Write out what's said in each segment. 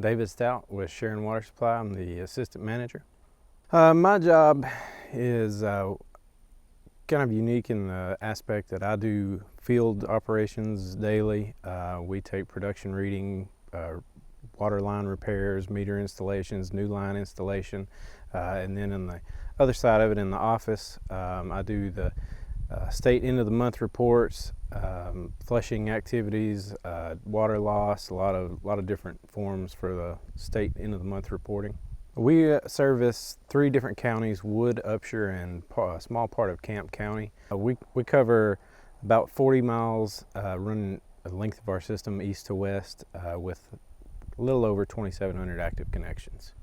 David Stout with Sharon Water Supply. I'm the assistant manager. My job is kind of unique in the aspect that I do field operations daily. We take production reading, water line repairs, meter installations, new line installation, and then in the other side of it in the office, I do the state end of the month reports, flushing activities, water loss, a lot of different forms for the state end of the month reporting. We service 3 different counties: Wood, Upshur, and a small part of Camp County. We cover about 40 miles running the length of our system east to west with a little over 2,700 active connections.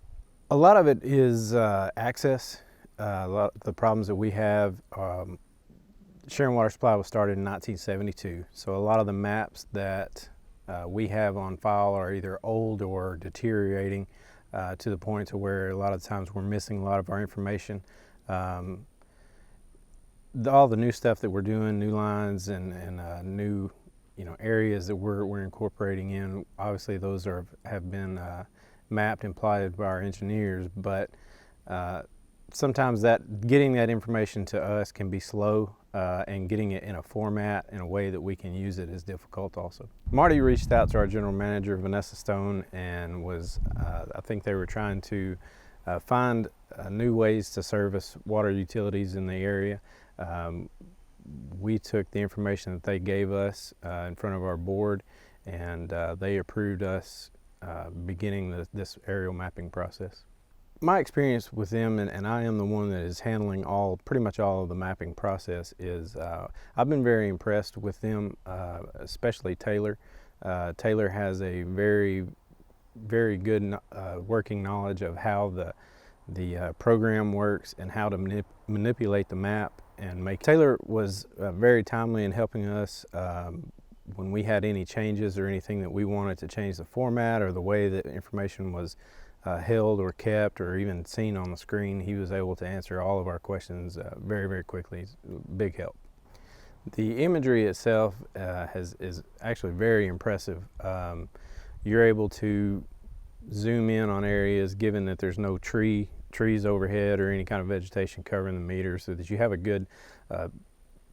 A lot of it is access. A lot of the problems that we have, Sharon Water Supply was started in 1972, so a lot of the maps that we have on file are either old or deteriorating to the point to where a lot of times we're missing a lot of our information. All the new stuff that we're doing, new lines and new areas that we're incorporating in, obviously those have been mapped and plotted by our engineers, but sometimes getting that information to us can be slow, and getting it in a format in a way that we can use it is difficult also. Marty reached out to our general manager, Vanessa Stone, and I think they were trying to find new ways to service water utilities in the area. We took the information that they gave us in front of our board, and they approved us beginning this aerial mapping process. My experience with them, and I am the one that is handling pretty much all of the mapping process, is I've been very impressed with them, especially Taylor. Taylor has a very, very good working knowledge of how the program works and how to manipulate the map and make. Taylor was very timely in helping us when we had any changes or anything that we wanted to change the format or the way that information was held or kept or even seen on the screen. He was able to answer all of our questions very, very quickly. It's a big help. The imagery itself is actually very impressive. You're able to zoom in on areas given that there's no trees overhead or any kind of vegetation covering the meter, so that you have a good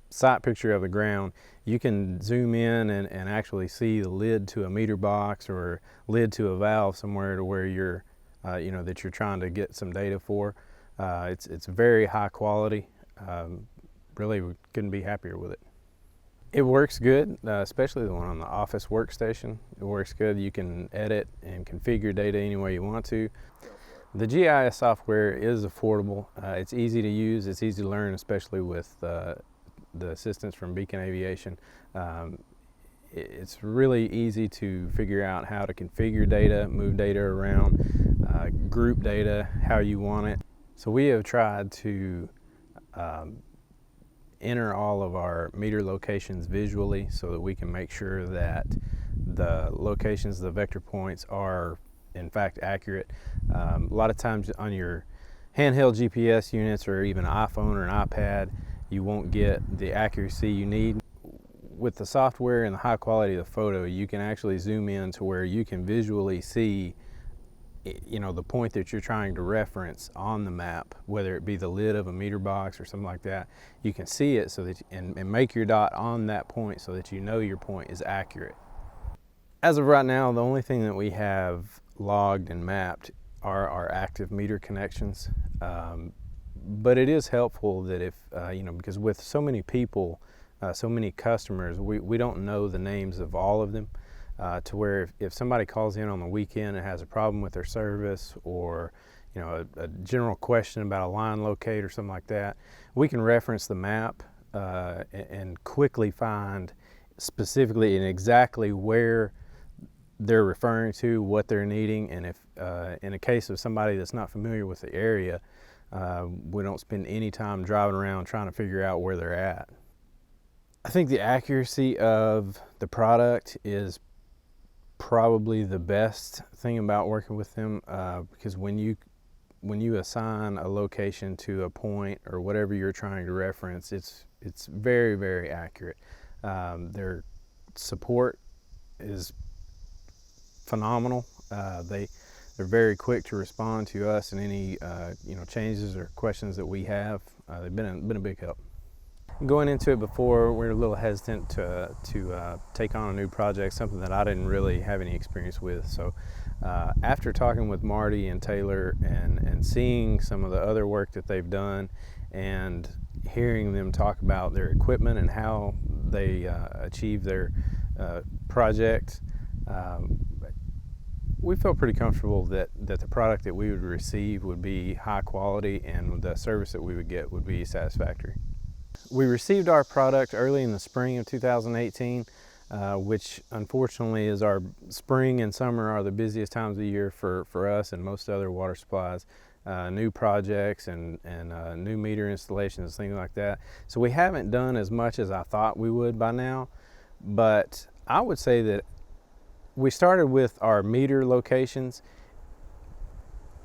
sight picture of the ground. You can zoom in and actually see the lid to a meter box or lid to a valve somewhere to where you're that you're trying to get some data for. It's very high quality. Really, we couldn't be happier with it. It works good, especially the one on the office workstation. It works good. You can edit and configure data any way you want to. The GIS software is affordable. It's easy to use. It's easy to learn, especially with the assistance from Beacon Aviation. It's really easy to figure out how to configure data, move data around, group data how you want it. So we have tried to enter all of our meter locations visually so that we can make sure that the locations, the vector points, are in fact accurate. A lot of times on your handheld GPS units or even an iPhone or an iPad, you won't get the accuracy you need. With the software and the high quality of the photo, you can actually zoom in to where you can visually see the point that you're trying to reference on the map, whether it be the lid of a meter box or something like that. You can see it so that and make your dot on that point so that you know your point is accurate. As of right now, the only thing that we have logged and mapped are our active meter connections. But it is helpful that if because with so many people, so many customers, we don't know the names of all of them, to where if somebody calls in on the weekend and has a problem with their service, or a general question about a line locate or something like that, we can reference the map and quickly find specifically and exactly where they're referring to, what they're needing. And if in a case of somebody that's not familiar with the area, we don't spend any time driving around trying to figure out where they're at. I think the accuracy of the product is probably the best thing about working with them, because when you assign a location to a point or whatever you're trying to reference, it's very, very accurate. Their support is phenomenal. They're very quick to respond to us and any changes or questions that we have. They've been a big help. Going into it before, we were a little hesitant to take on a new project, something that I didn't really have any experience with. So after talking with Marty and Taylor and seeing some of the other work that they've done and hearing them talk about their equipment and how they achieve their project, we felt pretty comfortable that the product that we would receive would be high quality and the service that we would get would be satisfactory. We received our product early in the spring of 2018, which unfortunately is our spring and summer are the busiest times of the year for us and most other water supplies, new projects and new meter installations, things like that. So we haven't done as much as I thought we would by now, but I would say that we started with our meter locations.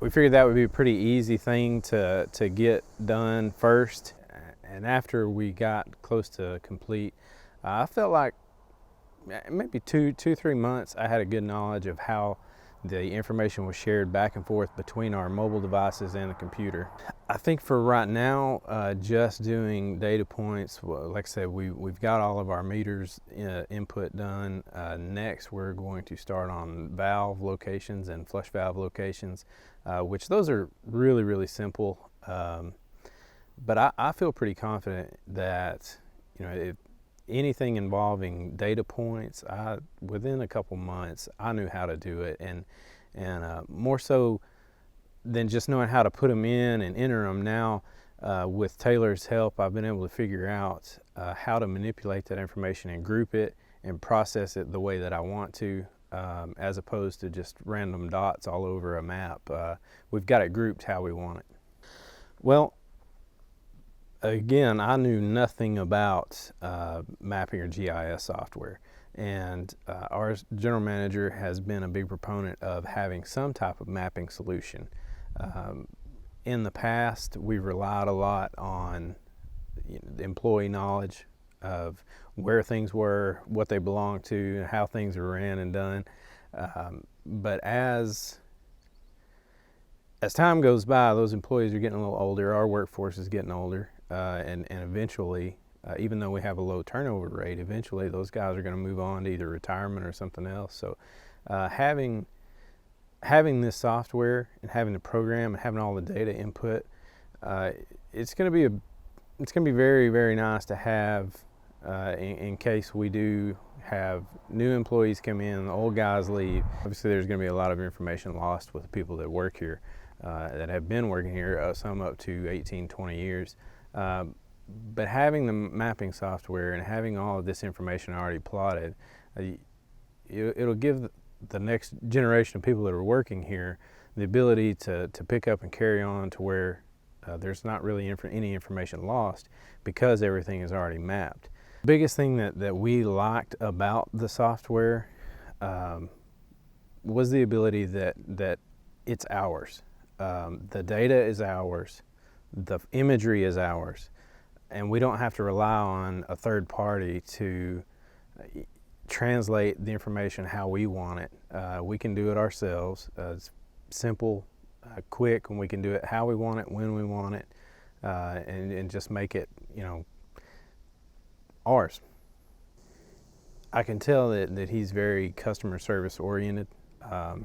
We figured that would be a pretty easy thing to get done first. And after we got close to complete, I felt like maybe 3 months I had a good knowledge of how the information was shared back and forth between our mobile devices and the computer. I think for right now, just doing data points, well, like I said, we've got all of our meters input done. Next, we're going to start on valve locations and flush valve locations, which those are really, really simple. But I feel pretty confident that, if anything involving data points, within a couple months, I knew how to do it, and more so than just knowing how to put them in and enter them. Now, with Taylor's help, I've been able to figure out how to manipulate that information and group it and process it the way that I want to, as opposed to just random dots all over a map. We've got it grouped how we want it. Well, again, I knew nothing about mapping or GIS software, and our general manager has been a big proponent of having some type of mapping solution. In the past, we've relied a lot on employee knowledge of where things were, what they belonged to, how things were ran and done. But as time goes by, those employees are getting a little older, our workforce is getting older, and eventually, even though we have a low turnover rate, eventually those guys are going to move on to either retirement or something else. So having this software and having the program and having all the data input, it's going to be very, very nice to have in case we do have new employees come in, the old guys leave. Obviously, there's going to be a lot of information lost with the people that work here, that have been working here, some up to 18, 20 years. But having the mapping software and having all of this information already plotted, it'll give the next generation of people that are working here the ability to pick up and carry on to where there's not really any information lost because everything is already mapped. The biggest thing that we liked about the software was the ability that it's ours. The data is ours, the imagery is ours, and we don't have to rely on a third party to translate the information how we want it. We can do it ourselves. It's simple, quick, and we can do it how we want it, when we want it, and just make it, ours. I can tell that he's very customer service oriented.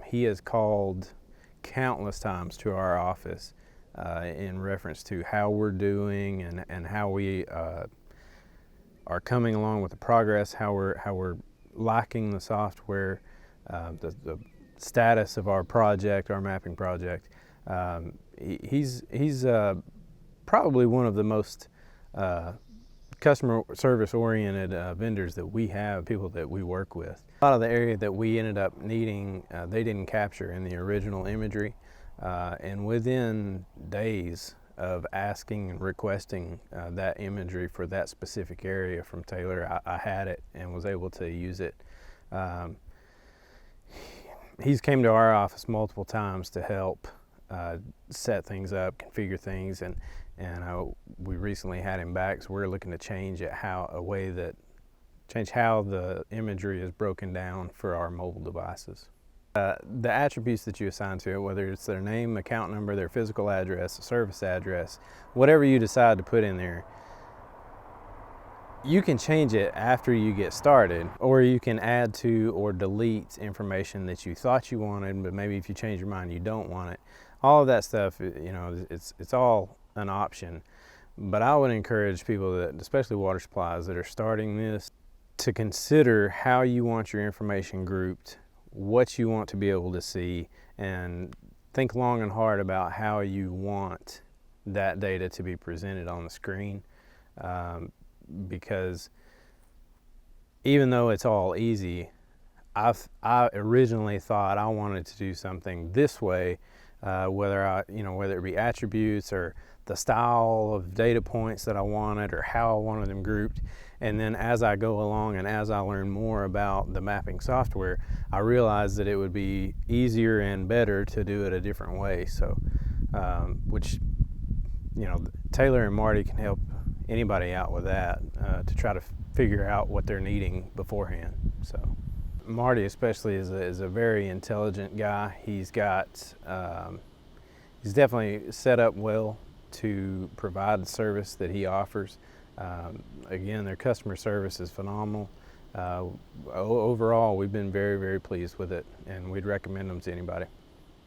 He has called countless times to our office in reference to how we're doing and how we are coming along with the progress, how we're liking the software, the status of our project, our mapping project. He's probably one of the most customer service oriented vendors that we have, people that we work with. A lot of the area that we ended up needing, they didn't capture in the original imagery, and within days of asking and requesting that imagery for that specific area from Taylor, I had it and was able to use it. He's came to our office multiple times to help set things up, configure things, and we recently had him back, so we're looking to change how the imagery is broken down for our mobile devices. The attributes that you assign to it, whether it's their name, account number, their physical address, service address, whatever you decide to put in there, you can change it after you get started, or you can add to or delete information that you thought you wanted, but maybe if you change your mind, you don't want it. All of that stuff, it's all an option. But I would encourage people that, especially water supplies that are starting this, to consider how you want your information grouped, what you want to be able to see, and think long and hard about how you want that data to be presented on the screen. Because even though it's all easy, I originally thought I wanted to do something this way, whether it be attributes or the style of data points that I wanted or how I wanted them grouped. And then as I go along and as I learn more about the mapping software, I realized that it would be easier and better to do it a different way. So, which, Taylor and Marty can help anybody out with that, to try to figure out what they're needing beforehand. So Marty especially is a very intelligent guy. He's definitely set up well to provide the service that he offers. Again, their customer service is phenomenal. Overall, we've been very, very pleased with it, and we'd recommend them to anybody.